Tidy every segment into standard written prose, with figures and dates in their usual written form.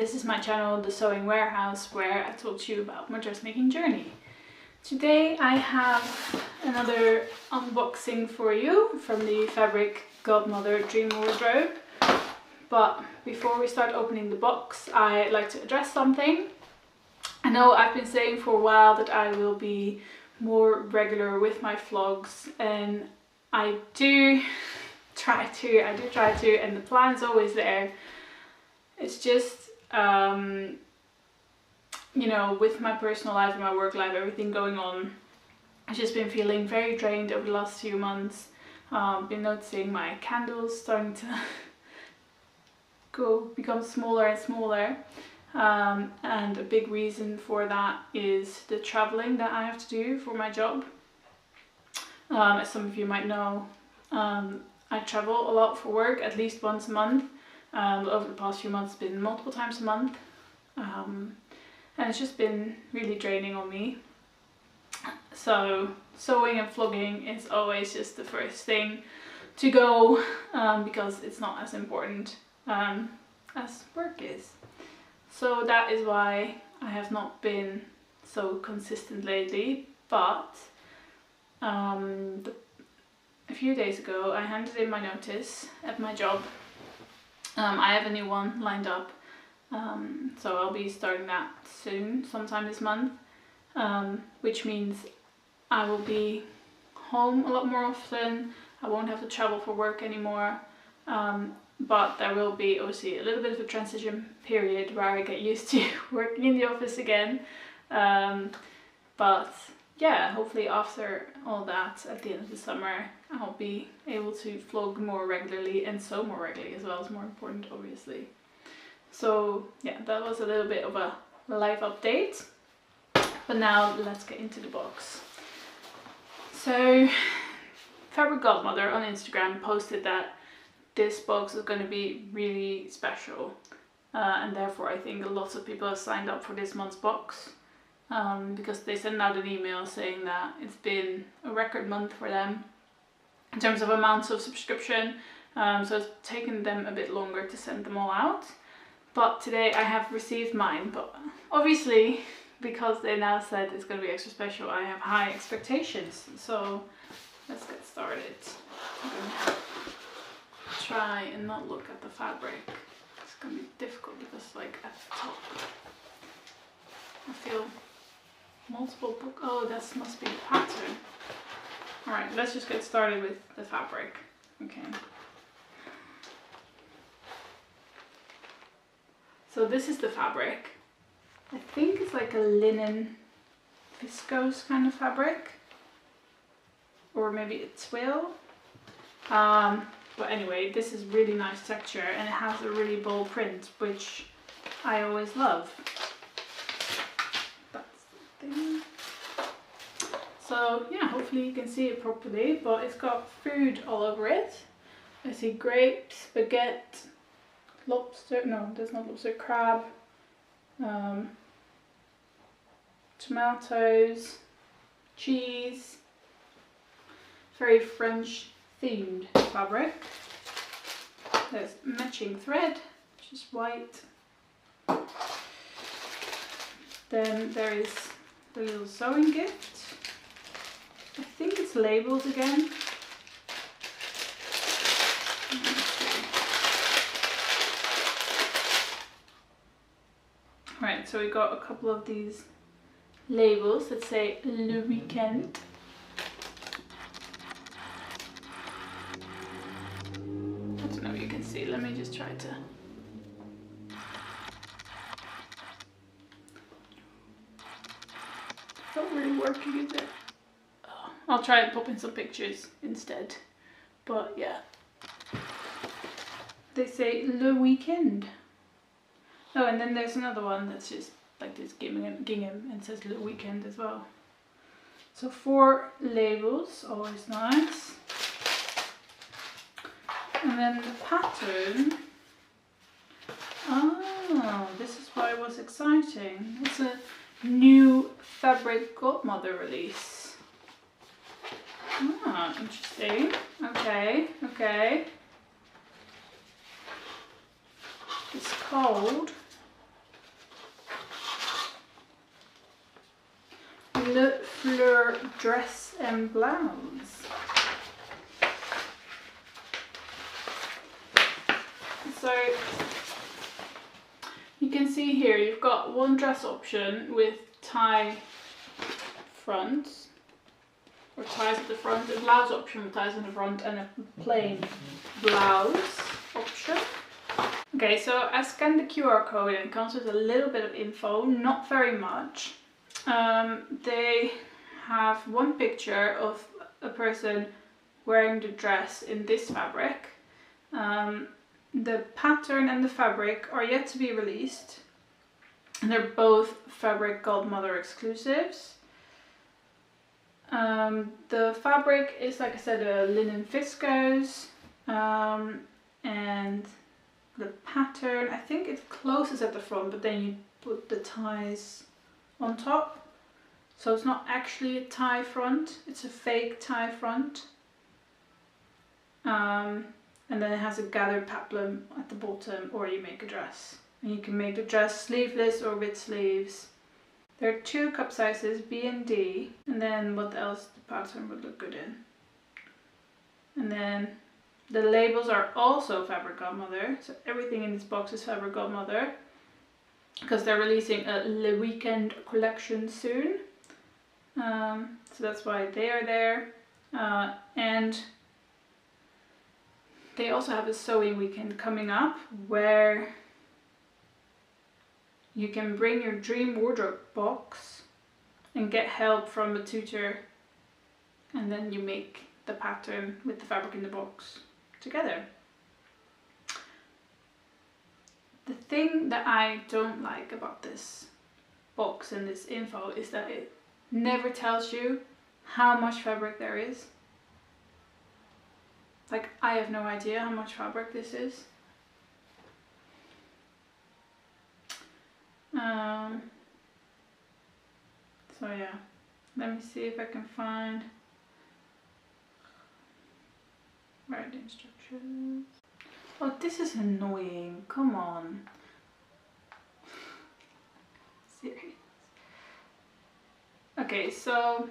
this is my channel, The Sewing Warehouse, where I talk to you about my dressmaking journey. Today I have another unboxing for you from the Fabric Godmother Dream Warderobe. But before we start opening the box, I'd like to address something. I know I've been saying for a while that I will be more regular with my vlogs, and I do try to, and the plan is always there. It's just, you know, with my personal life and my work life, everything going on, I've just been feeling very drained over the last few months. Been noticing my candles starting to become smaller and smaller. And a big reason for that is the traveling that I have to do for my job. As some of you might know, I travel a lot for work, at least once a month. Over the past few months, it's been multiple times a month. And it's just been really draining on me. So sewing and vlogging is always just the first thing to go, because it's not as important as work is. So that is why I have not been so consistent lately, but a few days ago I handed in my notice at my job. I have a new one lined up, so I'll be starting that soon, sometime this month, which means I will be home a lot more often. I won't have to travel for work anymore. But there will be obviously a little bit of a transition period where I get used to working in the office again. But yeah, hopefully after all that, at the end of the summer, I'll be able to vlog more regularly and sew more regularly as well. Is more important, obviously. So yeah, that was a little bit of a life update. But now let's get into the box. So Fabric Godmother on Instagram posted that this box is going to be really special, and therefore I think lots of people have signed up for this month's box, because they sent out an email saying that it's been a record month for them in terms of amounts of subscription, so it's taken them a bit longer to send them all out. But today I have received mine, but obviously because they now said it's going to be extra special, I have high expectations. So let's get started. Try and not look at the fabric. It's gonna be difficult because like at the top I feel multiple book. Oh, that must be the pattern. Alright, let's just get started with the fabric. Okay. So this is the fabric. I think it's like a linen viscose kind of fabric. Or maybe a twill. But anyway, this is really nice texture and it has a really bold print, which I always love. That's the thing. So yeah, hopefully you can see it properly, but it's got food all over it. I see grapes, baguette, lobster, no, there's not lobster, crab, tomatoes, cheese, very French themed fabric. There's matching thread, which is white. Then there is the little sewing gift. I think it's labeled again. Right, so we got a couple of these labels that say Le Weekend. See, let me just try to. Not really working, is it? Oh, I'll try and pop in some pictures instead. But yeah. They say Le Weekend. Oh, and then there's another one that's just like this gingham and says Le Weekend as well. So 4 labels, always nice. And then the pattern, this is why it was exciting. It's a new Fabric Godmother release. Interesting. Okay. It's called Le Fleur dress and blouse. So you can see here you've got one dress option with tie fronts, or ties at the front, a blouse option with ties in the front, and a plain blouse option. Okay, so I scanned the QR code and it comes with a little bit of info, not very much. They have one picture of a person wearing the dress in this fabric. The pattern and the fabric are yet to be released. And they're both Fabric Godmother exclusives. The fabric is, like I said, a linen viscose. And the pattern, I think it closes at the front, but then you put the ties on top. So it's not actually a tie front, it's a fake tie front. And then it has a gathered peplum at the bottom, or you make a dress. And you can make the dress sleeveless or with sleeves. There are 2 cup sizes, B and D. And then what else the pattern would look good in. And then the labels are also Fabric Godmother. So everything in this box is Fabric Godmother. Because they're releasing a Le Weekend collection soon. So that's why they are there. And they also have a sewing weekend coming up where you can bring your dream wardrobe box and get help from a tutor, and then you make the pattern with the fabric in the box together. The thing that I don't like about this box and this info is that it never tells you how much fabric there is. Like, I have no idea how much fabric this is. So yeah, let me see if I can find right instructions. Oh, this is annoying, come on. Serious. Okay, so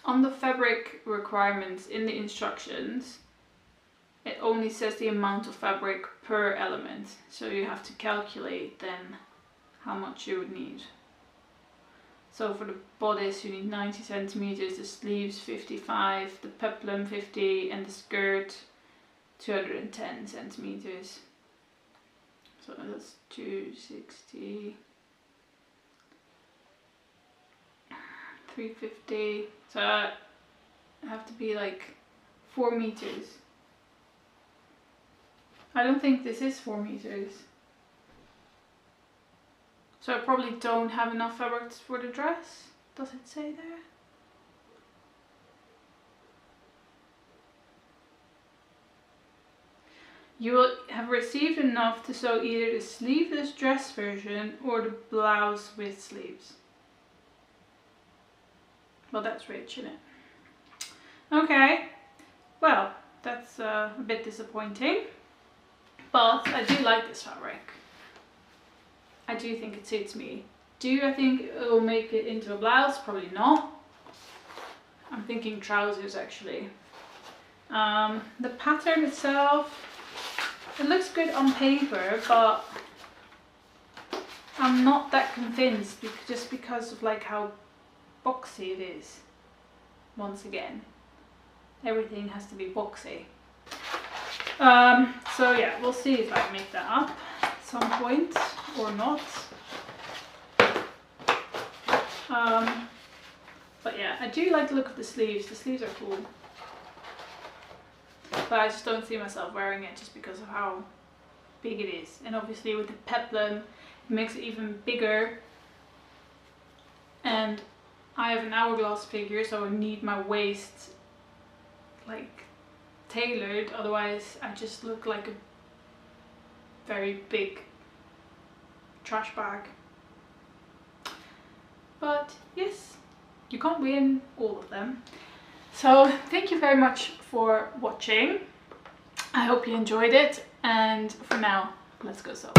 on the fabric requirements in the instructions, it only says the amount of fabric per element. So you have to calculate then how much you would need. So for the bodice you need 90 centimeters, the sleeves 55, the peplum 50, and the skirt 210 centimeters. So that's 260, 350. So I have to be like 4 meters. I don't think this is 4 meters. So I probably don't have enough fabric for the dress. Does it say there? You will have received enough to sew either the sleeveless dress version or the blouse with sleeves. Well, that's rich, isn't it? Okay, well, that's a bit disappointing. But I do like this fabric. I do think it suits me. Do I think it will make it into a blouse? Probably not. I'm thinking trousers actually. The pattern itself, it looks good on paper, but I'm not that convinced just because of like how boxy it is. Once again, everything has to be boxy. So yeah, we'll see if I make that up at some point or not. But yeah, I do like the look of the sleeves. The sleeves are cool. But I just don't see myself wearing it just because of how big it is. And obviously with the peplum, it makes it even bigger. And I have an hourglass figure, so I need my waist like tailored, otherwise I just look like a very big trash bag. But yes, you can't win all of them. So thank you very much for watching. I hope you enjoyed it, and for now, let's go sew.